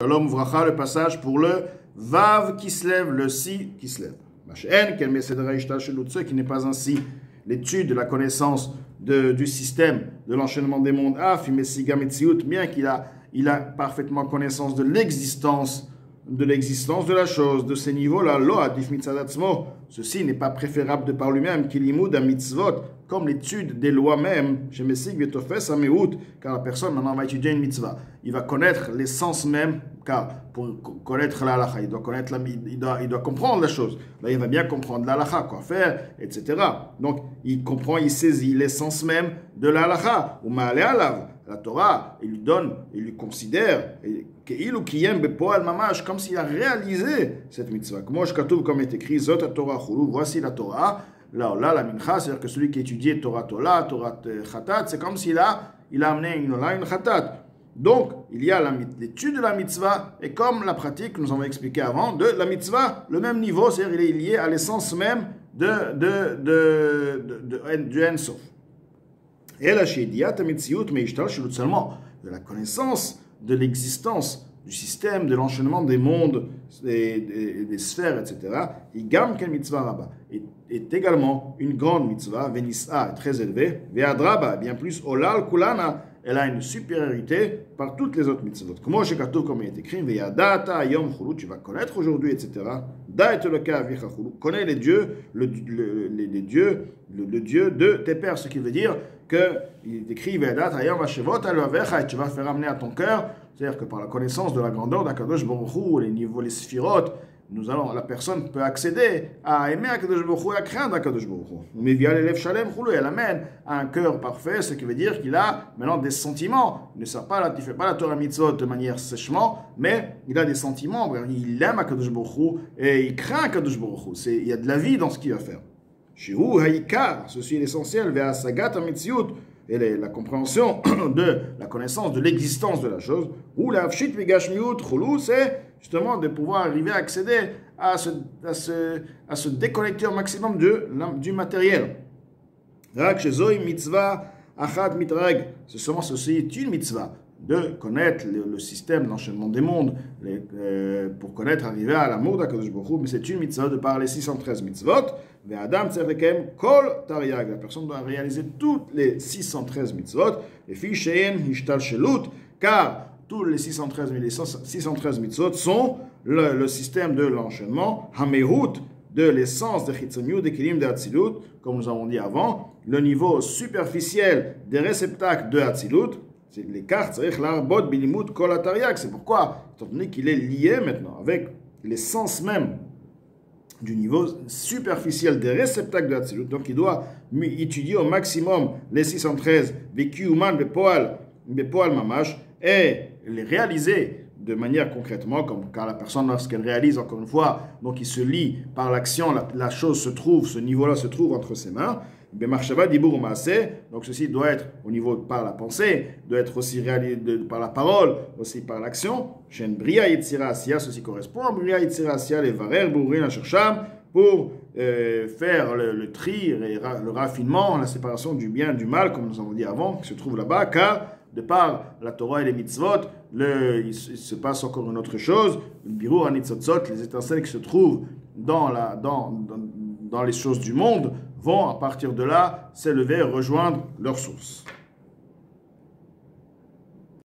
Shalom Vracha, le passage pour le Vav qui se lève, le Si qui se lève. Mash'en, quel Mesedra Ishtal Shelut, ce qui n'est pas ainsi l'étude de la connaissance du système de l'enchaînement des mondes. Bien qu'il a parfaitement connaissance de l'existence de la chose, de ces niveaux-là. Lo adif mitzadatzmo, ceci n'est pas préférable de par lui-même qu'il a mitzvot, comme l'étude des lois même, chez Messig Vetofes Ameout, car la personne maintenant va étudier une mitzvah. Il va connaître l'essence même, car pour connaître la halakha, il doit comprendre la chose. Là, il va bien comprendre la halakha, quoi faire, etc. Donc, il comprend, il saisit l'essence même de la halakha. Ou ma'ale alav, la Torah, il lui donne, il lui considère, comme s'il a réalisé cette mitzvah. Comme est écrit, voici la Torah. Là, la mincha, c'est-à-dire que celui qui étudie Torah Tola, Torah Khatat, c'est comme s'il a amené une Khatat. Donc, il y a l'étude de la mitzvah, et comme la pratique, nous avons expliqué avant, de la mitzvah, le même niveau, c'est-à-dire il est lié à l'essence même du Ensof. Et la Shediat Amitziut Meishtal Shelut, seulement de la connaissance de l'existence du système, de l'enchaînement des mondes, des sphères, etc. Igam Ken Mitzvah Rabba est également une grande mitzvah, Venis'a est très élevée, Ve'adraba, bien plus, Olal Kulana, elle a une supériorité par toutes les autres mitzvot. Comme il est écrit, Ve'adata Yom Chulu, tu vas connaître aujourd'hui, etc. Da et Eloka Avicha Chulu, connais les dieux, le dieu de tes pères, ce qui veut dire qu'il est écrit, Ve'adata Yom Vashevot Alovecha, et tu vas faire amener à ton cœur, c'est-à-dire que par la connaissance de la grandeur d'Akadosh Baruch Hu, les niveaux, les sphirot, la personne peut accéder à aimer Akadosh Baruch Hu et à craindre Akadosh Baruch Hu. Mais via l'élève Shalem, elle amène à un cœur parfait, ce qui veut dire qu'il a maintenant des sentiments. Il ne sert pas là, il fait pas la Torah Mitzvot de manière sèchement, mais il a des sentiments. Il aime Akadosh Baruch Hu et il craint Akadosh Baruch Hu. Il y a de la vie dans ce qu'il va faire. Shehu Haïkar, ceci est l'essentiel, vers Sagat Amitziut, et la compréhension de la connaissance de l'existence de la chose, ou la Afshit Vigashmiut Chulu, c'est justement de pouvoir arriver à accéder à se déconnecter au maximum du matériel. Rak Shezoi Mitzvah Achat Mitrag, c'est seulement ceci est une mitzvah, de connaître le système d'enchaînement des mondes, pour connaître, arriver à l'amour d'Akadosh Baruch Hu, mais c'est une mitzvah de par les 613 mitzvot. Ve'adam tzerrekem kol tariag, la personne doit réaliser toutes les 613 mitzvot, les filles she'en hishtal shelut, car tous les 613 mitzvot sont le système de l'enchaînement, hamehut, de l'essence de chitzoniut, des kilim de Hatzilut, comme nous avons dit avant, le niveau superficiel des réceptacles de Hatzilut. C'est l'écart, c'est l'arbot bilimut kol atariak. C'est pourquoi, étant donné qu'il est lié maintenant avec l'essence même du niveau superficiel des réceptacles de Hatzilut, donc il doit étudier au maximum les 613 Vekiuman Bepoal Mamash et les réaliser de manière concrètement, car la personne, lorsqu'elle réalise, encore une fois, donc il se lie par l'action, la chose se trouve, ce niveau-là se trouve entre ses mains. Donc ceci doit être au niveau par la pensée, doit être aussi réalisé par la parole, aussi par l'action. Ceci correspond à Bria Yitzira Asiya, les Varer, Bourin, Chercham, pour faire le tri, le raffinement, la séparation du bien et du mal, comme nous avons dit avant, qui se trouve là-bas, car de par la Torah et les mitzvot, il se passe encore une autre chose, le birur hanitzotzot, les étincelles qui se trouvent dans les choses du monde, vont à partir de là s'élever et rejoindre leur source.